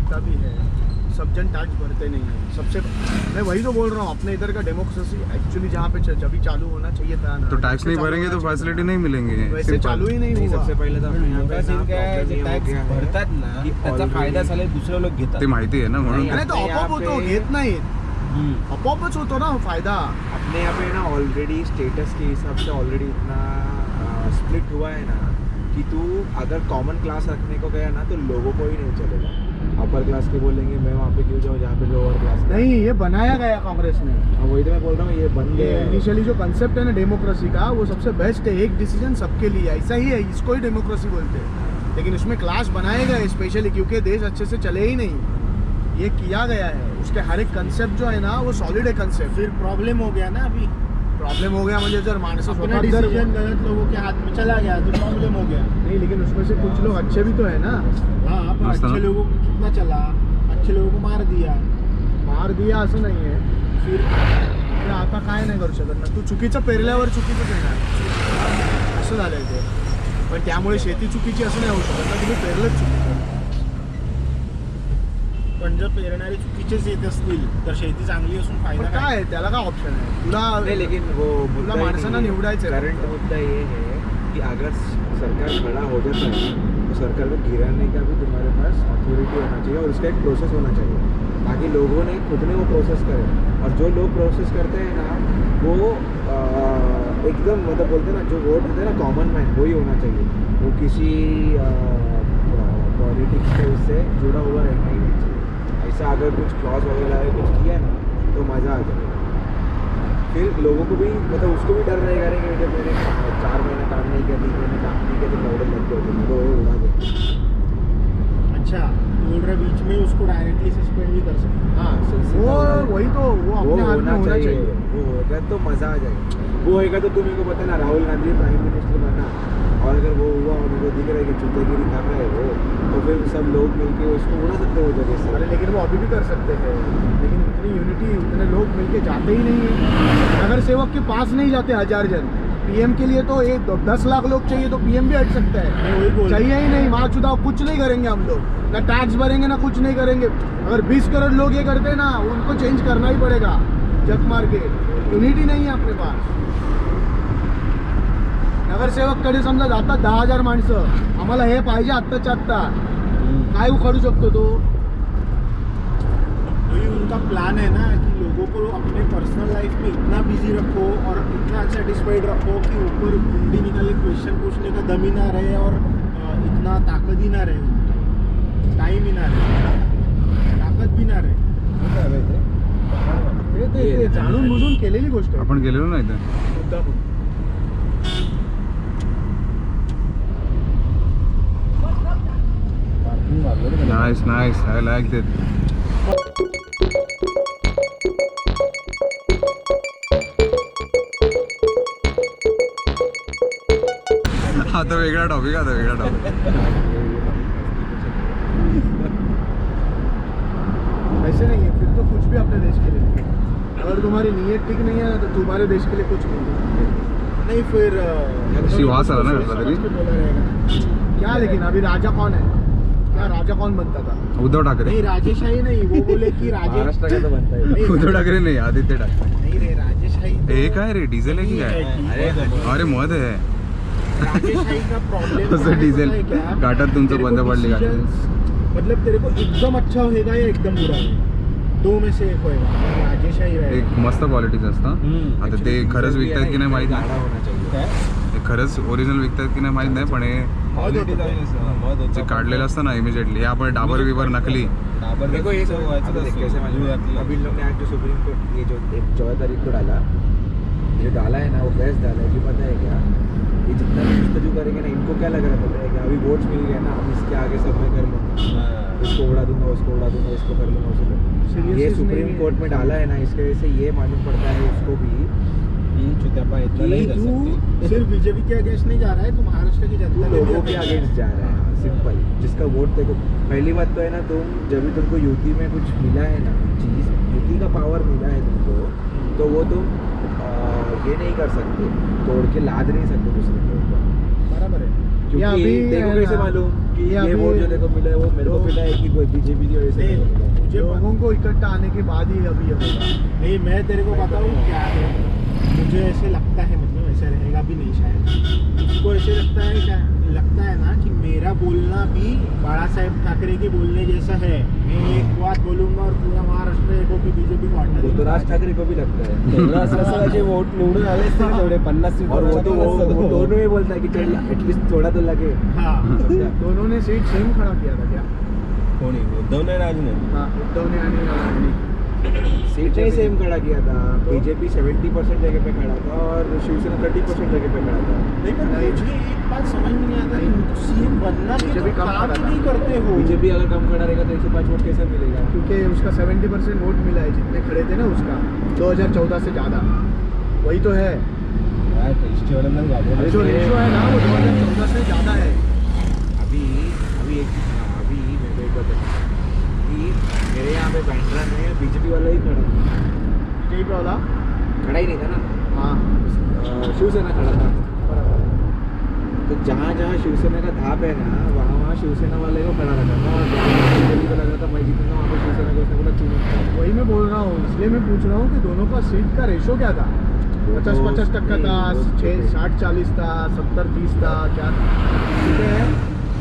जितना भी है सब जन टैक्स भरते नहीं है। सबसे मैं वही तो बोल रहा हूँ, अपने इधर का डेमोक्रेसी एक्चुअली जहाँ पे जब भी चालू होना चाहिए था ना, तो टैक्स नहीं भरेंगे तो फैसिलिटी नहीं मिलेंगे, वैसे चालू ही नहीं हुआ। सबसे पहिले तर आपण यहाँ पे सीन काय आहे, जे प्रॉब्लेम टॅक्स ये हो गया है भरतात ना की त्याचा already- फायदा झाला दुसरे लोक घेतात. ते माहिती आहे ना म्हणून नाही तो आपोआप होतो, घेत नाही, आपोआपच होतो ना फायदा। अपने यहाँ पे ना ऑलरेडी स्टेटस के हिसाब से ऑलरेडी इतना स्प्लिट हुआ है ना कि तू अगर कॉमन क्लास रखने को गया ना तो लोगों को ही नहीं चलेगा। अपर क्लास के बोलेंगे मैं वहाँ पे क्यों जाऊँ जहाँ पे लोअर क्लास नहीं, ये बनाया गया कांग्रेस ने। वही तो मैं बोल रहा हूँ, ये बन ये गया है। इनिशियली जो कंसेप्ट है ना डेमोक्रेसी का, वो सबसे बेस्ट है, एक डिसीजन सबके लिए, ऐसा ही है, इसको ही डेमोक्रेसी बोलते हैं। लेकिन उसमें क्लास बनाए गए स्पेशली क्योंकि देश अच्छे से चले ही नहीं, ये किया गया है। उसके हर एक कंसेप्ट जो है ना वो सॉलिड है कंसेप्ट। फिर प्रॉब्लम हो गया ना, अभी प्रॉब्लम हो गया म्हणजे जर माणसं अपना स्वतः जर डिसीजन गलत लोगों के हाथ में चला गया तो प्रॉब्लम हो गया। नहीं, लेकिन उसमें से कुछ लोग अच्छे भी तो है ना। हाँ, पर मस्त ना? अच्छे लोगों को कितना चला, अच्छे लोगों को मार दिया। मार दिया असं नाही आहे, फिर पण आता काय नाही करू शकत ना, तू चुकीचं पेरल्यावर चुकीचं पेरणार असं झालंय ते। पण त्यामुळे शेती चुकीची असं नाही होऊ शकत ना, तुम्ही पेरलंच चुकीचं। पण जर पेरणारे चुकीचेच येत असतील तर शेती चांगली असून फायदा पण काय? काय आहे, त्याला काय ऑप्शन आहे तुला? नहीं लेकिन वो तुला माणसांना निवडायचं आहे। करंट मुद्दा ये है कि अगर सरकार खड़ा हो जाता है तो सरकार को गिराने का भी तुम्हारे पास अथॉरिटी होना चाहिए और उसका एक प्रोसेस होना चाहिए ताकि लोगों ने खुद ने वो प्रोसेस करें। और जो लोग प्रोसेस करते हैं ना वो एकदम मतलब बोलते हैं ना, जो वोट देते हैं ना कॉमन मैन, वही होना चाहिए। वो किसी पॉलिटिक्स के उससे जुड़ा हुआ रहना ही नहीं चाहिए। ऐसा अगर कुछ क्लॉज वगैरह है कुछ किया ना तो मज़ा आ जाएगा। फिर लोगों को भी मतलब उसको भी डर रहेगा नहीं कि जब मैंने 4 महीने काम नहीं किया, 3 महीने काम नहीं किया तो मॉडल लग गए तो वो उड़ा दे। अच्छा, बोल रहे बीच में उसको डायरेक्टली सस्पेंड भी कर सकते हैं। हाँ, वो वही तो वो अपने हाथ में होना चाहिए। वो होगा तो मज़ा आ जाएगा। वो होएगा तो तुम्हें को पता ना, राहुल गांधी प्राइम मिनिस्टर बना और अगर वो हुआ और उनको दिख रहा है कि चुतेगिरी कर रहा है वो, तो फिर सब लोग मिलके उसको उड़ा सकते हो जगह से। अरे लेकिन वो अभी भी कर सकते हैं, लेकिन इतनी यूनिटी, इतने लोग मिलके जाते ही नहीं है। नगर सेवक के पास नहीं जाते 1000 जन, पीएम के लिए तो 10 लाख लोग चाहिए तो पीएम भी हट सकता मैं है। वही बोल रहा हूँ। चाहिए ही नहीं, माँ चुनाव कुछ नहीं करेंगे हम लोग, ना टैक्स भरेंगे ना कुछ नहीं करेंगे। अगर 20 करोड़ लोग ये करते हैं ना, उनको चेंज करना ही पड़ेगा जग मार के। यूनिटी नहीं है अपने पास। नगरसेवककडे समजा जातात 10,000 माणसं, आम्हाला हे पाहिजे आत्ताच्या आत्ता, काय उखाडू शकतो तो? वही उनका प्लान है ना कि लोगों को अपने पर्सनल लाइफ में इतना बिजी रखो और इतना सेटिस्फाइड रखो कि ऊपर कुंडी निकाले क्वेश्चन पूछने का दम ही ना रहे और इतना ताकत ही ना रहे, उनका टाइम ही ना रहे, ताकत भी ना रहे। ते जाणून बुजून केलेली गोष्ट आहे। आपण गेलेलो नाही इथे. मुद्दामून. Nice nice, I like that. आता वेगळा टॉपिक, आता वेगळा टॉपिक. ऐसे नहीं है, फिर तो कुछ भी अपने देश के लिए नहीं है। अगर तुम्हारी नीयत ठीक नहीं है ना तो तुम्हारे देश के लिए कुछ नहीं। फिर शिवास आला ना कसला तरी. बोला रहेगा क्या लेकिन अभी राजा कौन है? क्या राजा कौन बनता था? उद्धव ठाकरे. नहीं, राजेशाही नहीं, वो बोले कि महाराष्ट्र का तो बनता है। उद्धव ठाकरे नाही, आदित्य ठाकरे. नहीं रे, राजेशाही तो- हे काय रे, डिझेल आहे की काय? अरे मध आहे. राजेशाही का प्रॉब्लम असं डिझेल घाटात तुमचं बंद पडली गाडी. मतलब तेरे को एकदम अच्छा होएगा या एकदम बुरा होएगा, दो में से एक होएगा। राजेशाही रहेगा। एक मस्त क्वालिटीचं असतं. आता ते खरंच विकतात की नाही माहित गाढ़ा नाही. होना चाहिए। ते खरंच ओरिजिनल विकतात की नाही माहित नाही, पण हे जे काढलेलं असतं ना इमिजिएटली, आपण डाबर बिबर नकली. मेरे को ये समझ आता देख कैसे मालूम, अभी इन लोग ने आज जो सुप्रीम कोर्ट ये जो 14 तारीख को डाला, जो डाला है ना वो बेस्ट डाला है कि पता है क्या, ये जितना भी जस्तजू करेंगे ना, इनको क्या लग रहा है पता है क्या, अभी वोट्स मिल गए ना, अब इसके आगे सब मैं कर लूँगा, इसको उड़ा दूंगा, उसको उड़ा दूंगा, इसको कर लूँगा, उसको कर लूँगा। ये सुप्रीम कोर्ट में डाला है ना, इसके वजह से ये मालूम पड़ता है उसको भी कि तू सिर्फ बीजेपी के अगेंस्ट नहीं जा रहा है, तू महाराष्ट्र की जनता लोगों के अगेंस्ट जा रहा है। सिंपल, जिसका वोट देखो, पहली बात तो है ना, तुम जब भी तुमको यूपी में कुछ मिला है ना चीज़, यूपी का पावर मिला है तुमको, तो वो तुम ये नहीं कर सकते, तोड़ के लाद नहीं सकते दूसरे के ऊपर। बराबर है। क्योंकि देखो कैसे मालूम कि ये ये अभी- वोट जो देखो मिला है वो मेरे को तो- मिला है कि कोई बीजेपी की वजह से नहीं, मेरे को मिला है। मुझे लोगों को इकट्ठा आने के बाद ही अभी ये होगा। नहीं, मैं तेरे को बताऊँ क्या है, मुझे ऐसे लगता है, मतलब ऐसे रहेगा भी नहीं शायद, उसको ऐसे लगता है ना कि मेरा बोलना भी बाला साहेब ठाकरे के बोलने जैसा है। मैं एक बात बोलूंगा और पूरा महाराष्ट्र को की बीजेपी को हटा वो तो देगा। राज ठाकरे को भी लगता है तेवढं असं असं जे वोट निवडून आले असते ना तेवढे 50 सीट और वो तो वो दोनों ही बोलता है कि चल एटलीस्ट थोड़ा तो लगे हाँ, दोनों ने सीट सेम खड़ा किया था क्या? कोणी उद्धव नाही राज नाही हाँ, उद्धव ने आणि सीट नहीं सेम खड़ा किया था। बीजेपी 70% जगह पे खड़ा था और शिवसेना 30% जगह पे खड़ा था। नहीं पर मुझे एक बात समझ में नहीं आता कि सीएम बनना के बीजेपी तो कम काम खड़ा ही था। नहीं करते हो। बीजेपी अगर कम खड़ा रहेगा तो 105 वोट कैसे मिलेगा? क्योंकि उसका 70% वोट मिला है, जितने खड़े थे ना उसका 2014 से ज़्यादा, वही तो है। काय टेस्टीवाल्यांना घाबरत जो रेशो है ना वो 2014 से ज़्यादा है। अभी अभी मेरे को एक बात बताओ कि मेरे यहाँ पे बैंड्रा में बीजेपी वाला ही खड़ा था। बीजेपी वाला खड़ा ही नहीं था ना, हाँ, शिवसेना खड़ा था। तो जहाँ जहाँ शिवसेना का धाप है ना वहाँ शिवसेना वाले को खड़ा रखा था और जहाँ बीजेपी को लग रहा था मैं जीतूंगा वहाँ पे शिवसेना को उसने बोला चुनो। वही मैं बोल रहा हूँ, इसलिए मैं पूछ रहा हूँ कि दोनों का सीट का रेशो क्या था? 50-50% था, 60-40 था, 70-30 था, क्या? ठीक है,